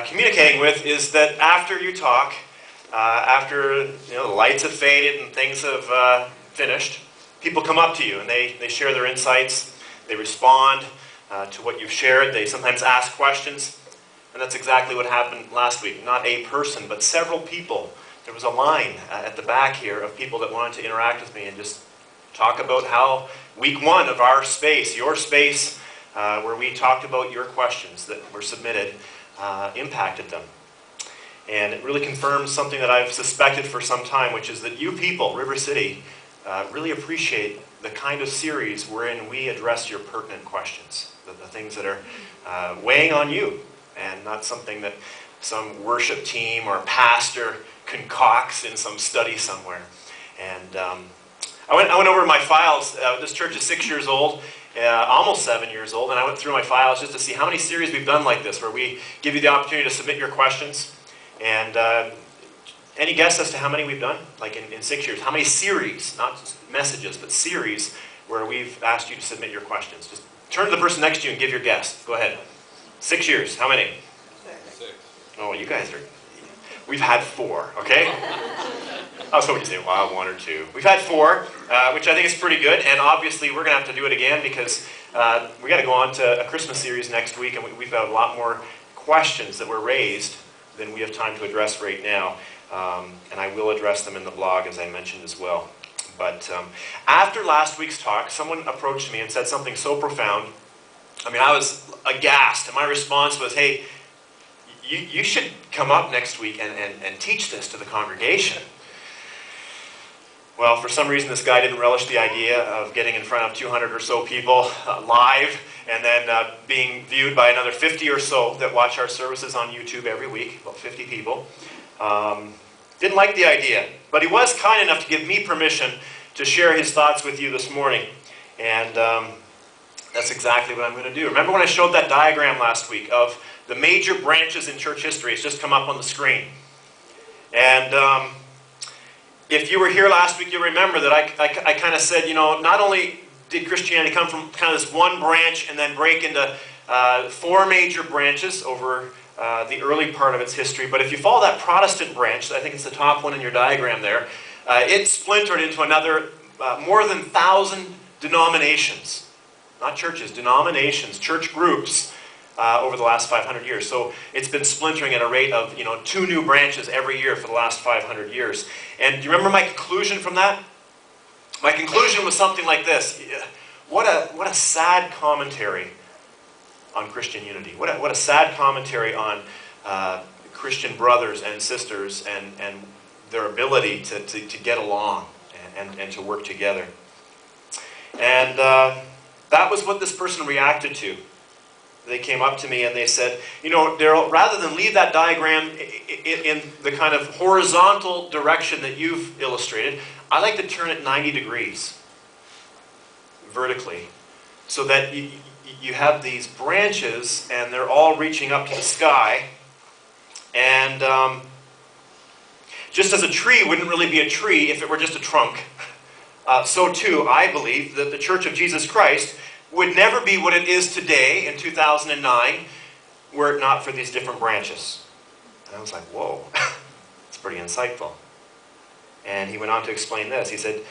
communicating with is that after you talk, after the lights have faded and things have finished, people come up to you and they share their insights, they respond to what you've shared, they sometimes ask questions, and that's exactly what happened last week. Not a person, but several people. There was a line at the back here of people that wanted to interact with me and just talk about how week one of our space, your space, where we talked about your questions that were submitted, impacted them. And it really confirms something that I've suspected for some time, which is that you people, River City, really appreciate the kind of series wherein we address your pertinent questions, the things that are weighing on you, and not something that some worship team or pastor concocts in some study somewhere. And I went over my files. This church is 6 years old, almost 7 years old, and I went through my files just to see how many series we've done like this, where we give you the opportunity to submit your questions. And any guess as to how many we've done? Like in 6 years. How many series, not just messages, but series where we've asked you to submit your questions? Just turn to the person next to you and give your guess. Go ahead. 6 years. How many? 6. Oh, you guys are... We've had 4, okay? I was hoping to say, wow, 1 or 2. We've had 4, which I think is pretty good, and obviously we're going to have to do it again because we got to go on to a Christmas series next week, and we've got a lot more questions that were raised than we have time to address right now. And I will address them in the blog, as I mentioned as well. But after last week's talk, someone approached me and said something so profound. I mean, I was aghast, and my response was, hey, you should come up next week and teach this to the congregation. Well, for some reason, this guy didn't relish the idea of getting in front of 200 or so people live and then being viewed by another 50 or so that watch our services on YouTube every week, about 50 people. Didn't like the idea, but he was kind enough to give me permission to share his thoughts with you this morning. And that's exactly what I'm going to do. Remember when I showed that diagram last week of the major branches in church history? It's just come up on the screen. And if you were here last week, you'll remember that I kind of said, not only did Christianity come from kind of this one branch and then break into 4 major branches over the early part of its history, but if you follow that Protestant branch, I think it's the top one in your diagram there, it splintered into another more than 1,000 denominations. Not churches, denominations, church groups over the last 500 years. So it's been splintering at a rate of 2 new branches every year for the last 500 years. And do you remember my conclusion from that? My conclusion was something like this. What a sad commentary on Christian unity. What a sad commentary on Christian brothers and sisters and their ability to get along and to work together. And that was what this person reacted to. They came up to me and they said, Daryl, rather than leave that diagram in the kind of horizontal direction that you've illustrated, I like to turn it 90 degrees vertically so that you have these branches and they're all reaching up to the sky. And just as a tree wouldn't really be a tree if it were just a trunk, so too I believe that the Church of Jesus Christ would never be what it is today in 2009 were it not for these different branches. And I was like, whoa, it's pretty insightful. And he went on to explain this. He said,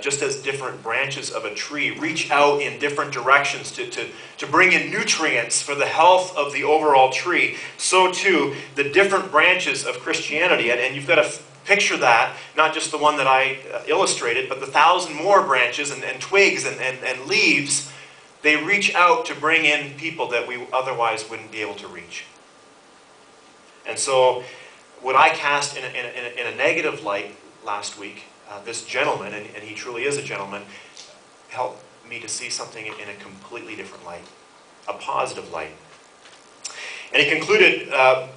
just as different branches of a tree reach out in different directions to bring in nutrients for the health of the overall tree, so too the different branches of Christianity, and you've got to picture that, not just the one that I illustrated, but the 1,000 more branches and twigs and leaves, they reach out to bring in people that we otherwise wouldn't be able to reach. And so what I cast in a negative light last week, this gentleman, and he truly is a gentleman, helped me to see something in a completely different light, a positive light. And he concluded,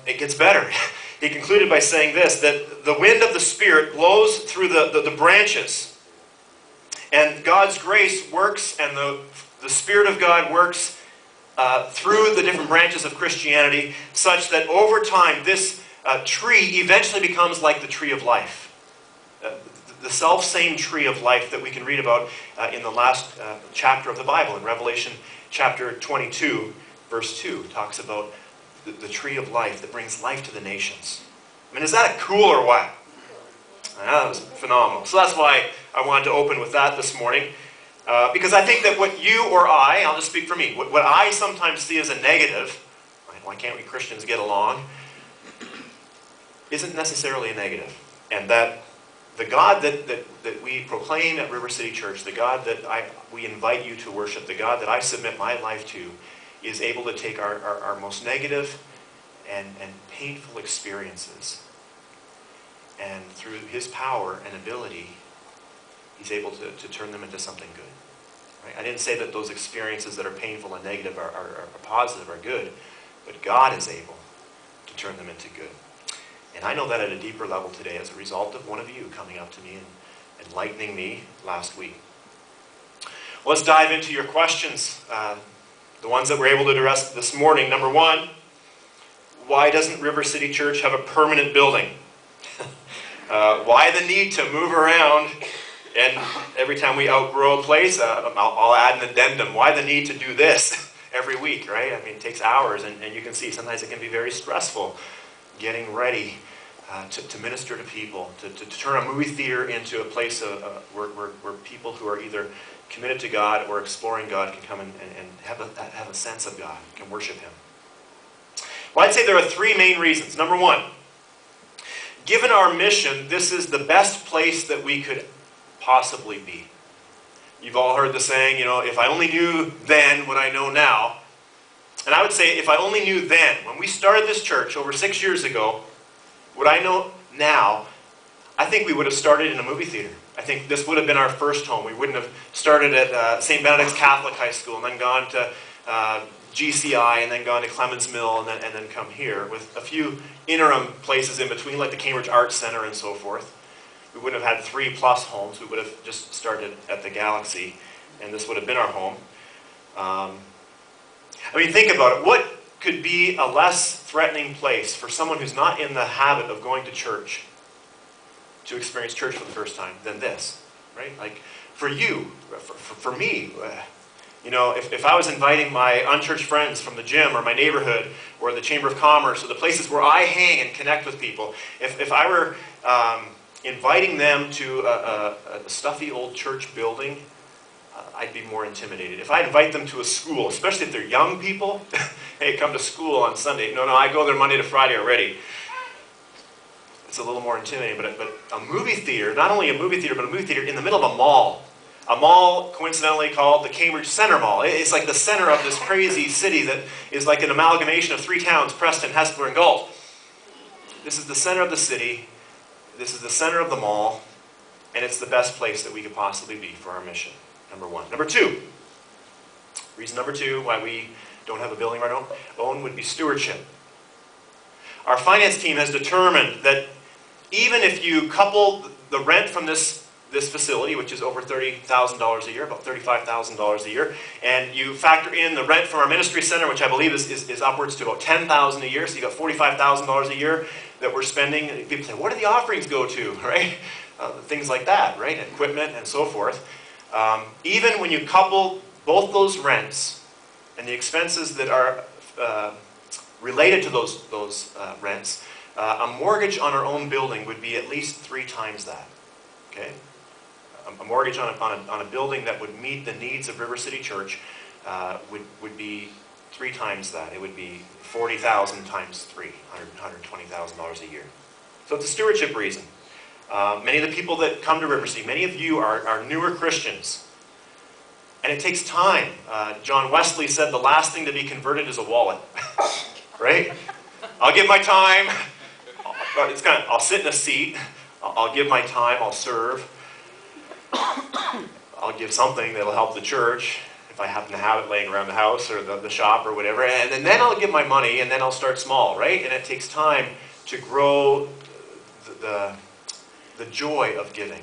it gets better. He concluded by saying this, that the wind of the Spirit blows through the branches, and God's grace works, and the Spirit of God works through the different branches of Christianity, such that over time this tree eventually becomes like the tree of life. The self-same tree of life that we can read about in the last chapter of the Bible. In Revelation chapter 22, verse 2, talks about the tree of life that brings life to the nations. I mean, is that cool or what? That was phenomenal. So that's why I wanted to open with that this morning. Because I think that what you or I'll just speak for me, what I sometimes see as a negative, right, why can't we Christians get along, isn't necessarily a negative. And that the God that we proclaim at River City Church, the God that we invite you to worship, the God that I submit my life to, is able to take our most negative and painful experiences, and through his power and ability, he's able to turn them into something good. Right? I didn't say that those experiences that are painful and negative are positive, are good, but God is able to turn them into good. And I know that at a deeper level today as a result of one of you coming up to me and enlightening me last week. Well, let's dive into your questions. The ones that we're able to address this morning. Number one, why doesn't River City Church have a permanent building? Why the need to move around, and every time we outgrow a place, I'll add an addendum. Why the need to do this every week, right? I mean, it takes hours, and you can see sometimes it can be very stressful getting ready to minister to people, to turn a movie theater into a place where people who are either committed to God or exploring God can come and have a sense of God, can worship him. Well, I'd say there are three main reasons. Number one, given our mission, this is the best place that we could possibly be. You've all heard the saying, if I only knew then what I know now. And I would say, if I only knew then, when we started this church over 6 years ago, what I know now, I think we would have started in a movie theater. I think this would have been our first home. We wouldn't have started at St. Benedict's Catholic High School and then gone to GCI and then gone to Clemens Mill and then come here with a few interim places in between, like the Cambridge Arts Center and so forth. We wouldn't have had 3+ homes. We would have just started at the Galaxy, and this would have been our home. I mean, think about it. What could be a less threatening place for someone who's not in the habit of going to church to experience church for the first time than this, right? Like, for you, for me, if I was inviting my unchurched friends from the gym or my neighborhood or the Chamber of Commerce or the places where I hang and connect with people, if I were inviting them to a stuffy old church building, I'd be more intimidated. If I invite them to a school, especially if they're young people, hey, come to school on Sunday. No, I go there Monday to Friday already. It's a little more intimidating, but a movie theater, not only a movie theater, but a movie theater in the middle of a mall. A mall coincidentally called the Cambridge Center Mall. It's like the center of this crazy city that is like an amalgamation of 3 towns, Preston, Hespeler, and Galt. This is the center of the city. This is the center of the mall. And it's the best place that we could possibly be for our mission. Number one. Number two. Reason number two why we don't have a building of our own would be stewardship. Our finance team has determined that even if you couple the rent from this facility, which is over $30,000 a year, about $35,000 a year, and you factor in the rent from our ministry center, which I believe is upwards to about $10,000 a year, so you got $45,000 a year that we're spending. People say, what do the offerings go to, right? Things like that, right? Equipment and so forth. Even when you couple both those rents and the expenses that are related to those rents, a mortgage on our own building would be at least 3 times that. Okay, a mortgage on a building that would meet the needs of River City Church would be 3 times that. It would be $40,000 times 3, $120,000 a year. So it's a stewardship reason. Many of the people that come to River City, many of you are newer Christians. And it takes time. John Wesley said the last thing to be converted is a wallet. Right? I'll give my time. I'll sit in a seat. I'll give my time. I'll serve. I'll give something that'll help the church if I happen to have it laying around the house or the shop or whatever. And then I'll give my money, and then I'll start small, right? And it takes time to grow the joy of giving.